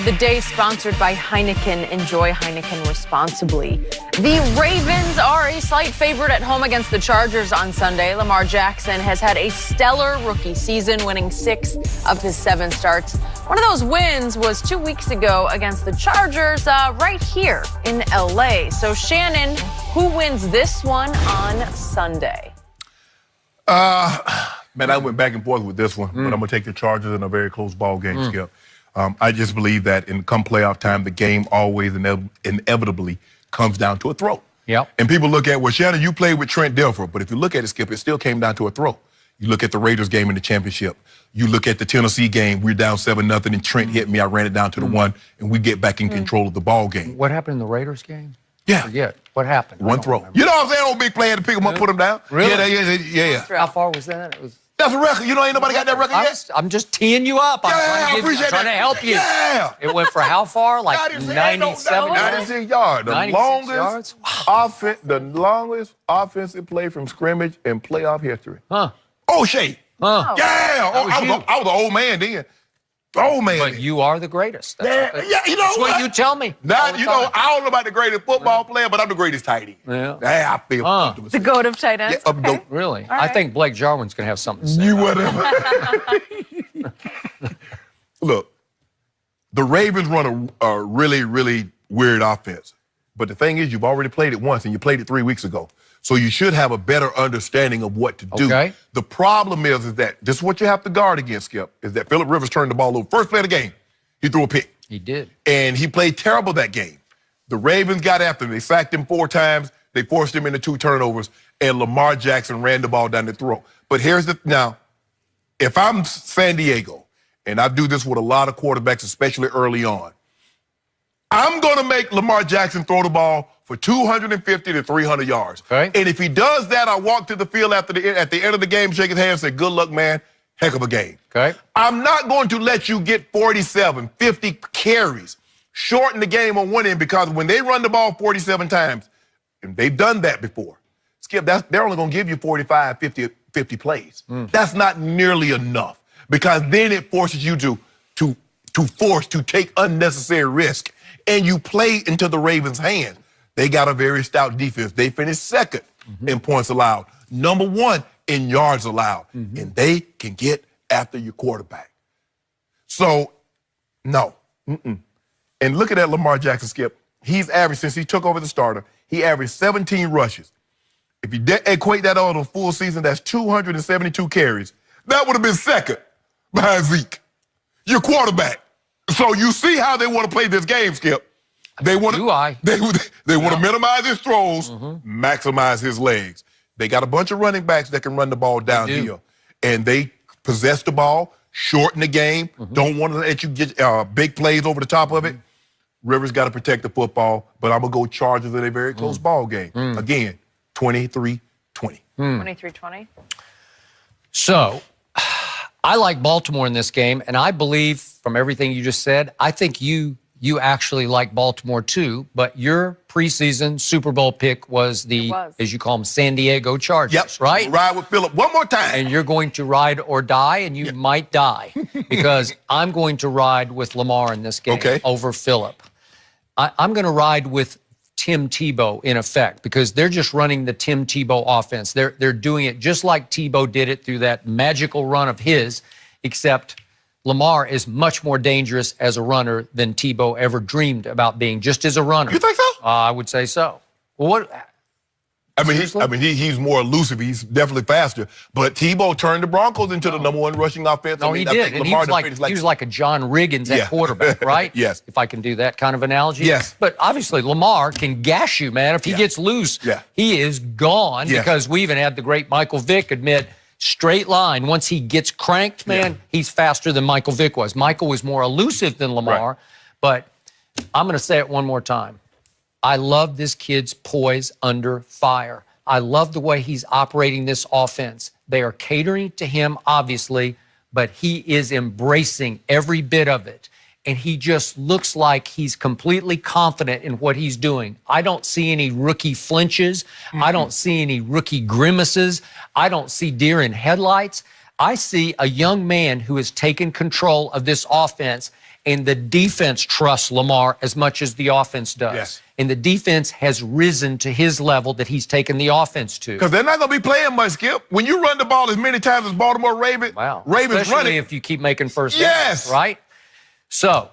the day sponsored by Heineken. Enjoy Heineken responsibly. The Ravens are a slight favorite at home against the Chargers on Sunday. Lamar Jackson has had a stellar rookie season, winning 6 of his 7 starts. One of those wins was 2 weeks ago against the Chargers right here in L.A. So, Shannon, who wins this one on Sunday? Man, I went back and forth with this one, but I'm going to take the Chargers in a very close ball game, Skip. I just believe that in come playoff time, the game always inevitably comes down to a throw. Yep. And people look at, well, Shannon, you played with Trent Dilfer, but if you look at it, Skip, it still came down to a throw. You look at the Raiders game in the championship. You look at the Tennessee game, we're down 7-0, and Trent hit me. I ran it down to the 1, and we get back in control of the ball game. What happened in the Raiders game? Yeah. Forget. What happened? One throw. Remember. You know what I'm saying? Old big play had to pick him up, put him down. Really? Yeah. How far was that? It was. That's a record. You know, ain't nobody got that record yet? I'm just teeing you up. I'm trying to help you. Yeah. It went for how far? Like 97 yards? 96 yards. 96 yards? The longest offensive play from scrimmage in playoff history. Huh. O'Shea. Huh. Yeah. I was an old man then. Old man. But you are the greatest. That's you know that's what you tell me. Now, you know, I don't know about the greatest football player, but I'm the greatest tight end. Yeah. I feel comfortable. The goat of tight ends? Yeah, Okay. Really? All right. I think Blake Jarwin's going to have something to say. You whatever. Look, the Ravens run a really, really weird offense. But the thing is, you've already played it once, and you played it 3 weeks ago. So you should have a better understanding of what to do. Okay. The problem is that this is what you have to guard against, Skip, is that Phillip Rivers turned the ball over. First play of the game, he threw a pick. He did. And he played terrible that game. The Ravens got after him. They sacked him 4 times. They forced him into 2 turnovers. And Lamar Jackson ran the ball down the throat. But now, if I'm San Diego, and I do this with a lot of quarterbacks, especially early on, I'm going to make Lamar Jackson throw the ball for 250 to 300 yards. Okay. And if he does that, I walk to the field at the end of the game, shake his hand and say, good luck, man. Heck of a game. Okay. I'm not going to let you get 47, 50 carries, shorten the game on one end, because when they run the ball 47 times, and they've done that before, Skip, they're only going to give you 45, 50 plays. That's not nearly enough, because then it forces you to take unnecessary risk, and you play into the Ravens' hand. They got a very stout defense. They finished second in points allowed, number 1 in yards allowed, and they can get after your quarterback. So, no. And look at that Lamar Jackson, Skip. He's averaged, since he took over the starter, he averaged 17 rushes. If you equate that on a full season, that's 272 carries. That would have been second behind Zeke, your quarterback. So you see how they want to play this game, Skip. They want to minimize his throws, maximize his legs. They got a bunch of running backs that can run the ball downhill. And they possess the ball, shorten the game, don't want to let you get big plays over the top of it. Rivers got to protect the football, but I'm going to go Chargers in a very close ball game. Again, 23-20. 23-20. So, I like Baltimore in this game, and I believe from everything you just said, I think you actually like Baltimore too, but your preseason Super Bowl pick was as you call them, San Diego Chargers, right? Ride with Phillip one more time. And you're going to ride or die, and you might die, because I'm going to ride with Lamar in this game over Phillip. I'm going to ride with Tim Tebow, in effect, because they're just running the Tim Tebow offense. They're doing it just like Tebow did it through that magical run of his, except Lamar is much more dangerous as a runner than Tebow ever dreamed about being, just as a runner. You think so? I would say so. Well, what? He's more elusive. He's definitely faster. But Tebow turned the Broncos into the number 1 rushing offense. No, he did. And he was like a John Riggins at quarterback, right? Yes. If I can do that kind of analogy. Yes. But obviously, Lamar can gash you, man. If he gets loose, he is gone, because we even had the great Michael Vick admit, straight line, once he gets cranked, man, he's faster than Michael Vick was. Michael was more elusive than Lamar, but I'm going to say it one more time. I love this kid's poise under fire. I love the way he's operating this offense. They are catering to him, obviously, but he is embracing every bit of it. And he just looks like he's completely confident in what he's doing. I don't see any rookie flinches. I don't see any rookie grimaces. I don't see deer in headlights. I see a young man who has taken control of this offense, and the defense trusts Lamar as much as the offense does. Yes. And the defense has risen to his level that he's taken the offense to. Because they're not going to be playing much, Skip. When you run the ball as many times as Baltimore Ravens, Ravens especially running. if you keep making first yes. downs, right? So,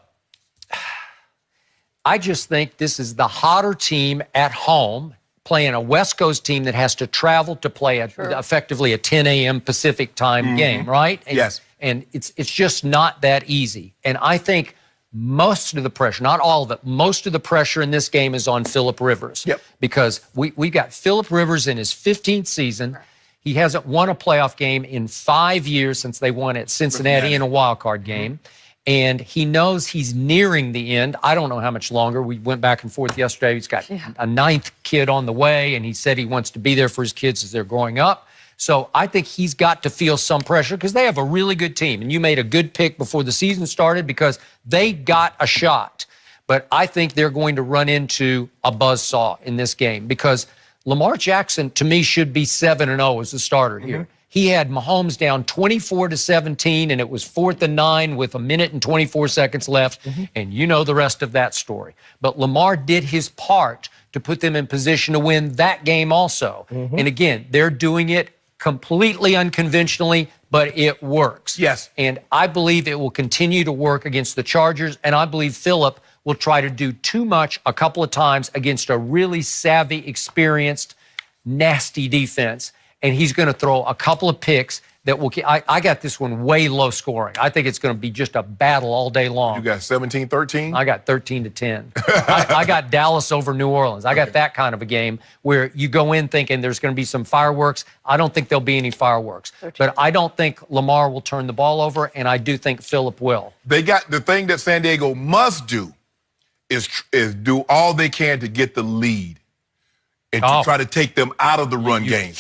I just think this is the hotter team at home playing a West Coast team that has to travel to play effectively a 10 a.m. Pacific time game, right? And, yes. And it's just not that easy. And I think most of the pressure, not all of it, most of the pressure in this game is on Phillip Rivers. Yep. Because we got Phillip Rivers in his 15th season. He hasn't won a playoff game in 5 years since they won at Cincinnati in a wild card game. And he knows he's nearing the end. I don't know how much longer. We went back and forth yesterday. He's got a 9th kid on the way, and he said he wants to be there for his kids as they're growing up. So I think he's got to feel some pressure because they have a really good team. And you made a good pick before the season started because they got a shot. But I think they're going to run into a buzzsaw in this game because Lamar Jackson, to me, should be 7-0 as the starter here. He had Mahomes down 24-17, and it was 4th and 9 with 1 minute and 24 seconds left. And you know the rest of that story. But Lamar did his part to put them in position to win that game also. And again, they're doing it completely unconventionally, but it works. Yes. And I believe it will continue to work against the Chargers, and I believe Phillip will try to do too much a couple of times against a really savvy, experienced, nasty defense. And he's going to throw a couple of picks that will – I got this one way low scoring. I think it's going to be just a battle all day long. You got 17-13? I got 13-10. I got Dallas over New Orleans. I got that kind of a game where you go in thinking there's going to be some fireworks. I don't think there'll be any fireworks. But I don't think Lamar will turn the ball over, and I do think Phillip will. They got the thing that San Diego must do is do all they can to get the lead. And to try to take them out of the run game.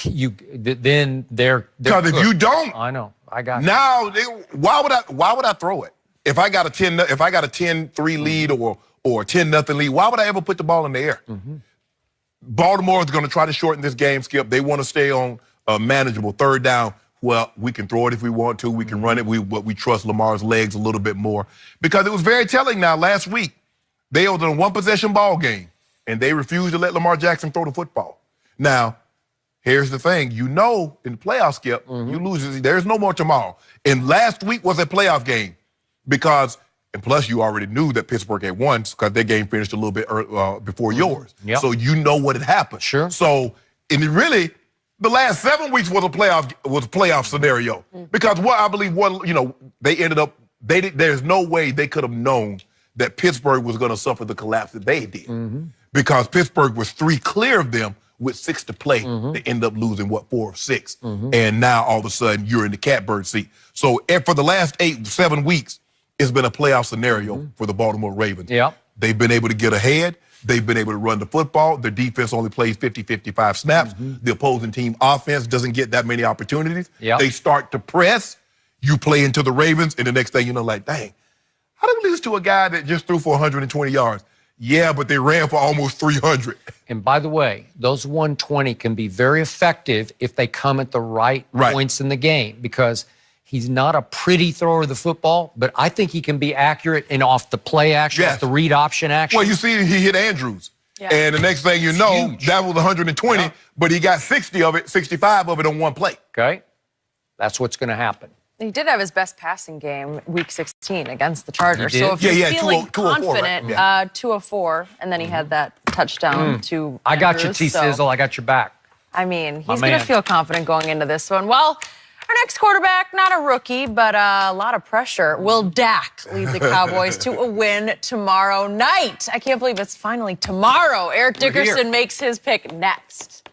Then they're because if you don't, I know. I got now. Why would I throw it? If I got a 10-3 lead or a 10-0 lead, why would I ever put the ball in the air? Baltimore is going to try to shorten this game, Skip. They want to stay on a manageable 3rd down. Well, we can throw it if we want to. We can run it. But we trust Lamar's legs a little bit more because it was very telling. Now last week they was in a 1-possession ball game. And they refused to let Lamar Jackson throw the football. Now, here's the thing. You know, in the playoff, Skip, you lose. There's no more tomorrow. And last week was a playoff game because, and plus you already knew that Pittsburgh had won because their game finished a little bit before yours. So you know what had happened. Sure. So, and really, the last 7 weeks was a playoff scenario because I believe they ended up. There's no way they could have known that Pittsburgh was going to suffer the collapse that they did. Because Pittsburgh was 3 clear of them with 6 to play. They end up losing, 4 of 6. And now, all of a sudden, you're in the catbird seat. So for the last 7 weeks, it's been a playoff scenario for the Baltimore Ravens. They've been able to get ahead. They've been able to run the football. Their defense only plays 50-55 snaps. The opposing team offense doesn't get that many opportunities. They start to press. You play into the Ravens, and the next thing you know, like, dang, how did we lose to a guy that just threw for 120 yards? Yeah, but they ran for almost 300. And by the way, those 120 can be very effective if they come at the right points in the game because he's not a pretty thrower of the football, but I think he can be accurate and off the play action, off the read option action. Well, you see he hit Andrews. And the next thing you know, that was 120, but he got 65 of it on one play. Okay. That's what's going to happen. He did have his best passing game week 16 against the Chargers. So if you're feeling 204, confident, 204, and then he had that touchdown to I got you, T-Sizzle. I got your back. I mean, he's going to feel confident going into this one. Well, our next quarterback, not a rookie, but a lot of pressure. Will Dak lead the Cowboys to a win tomorrow night? I can't believe it's finally tomorrow. Eric Dickerson makes his pick next.